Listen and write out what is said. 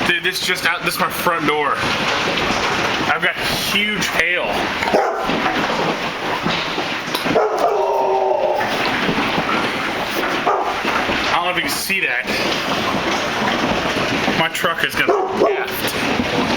Dude, this is my front door. I've got huge hail. I don't know if you can see that. My truck is gonna gaff.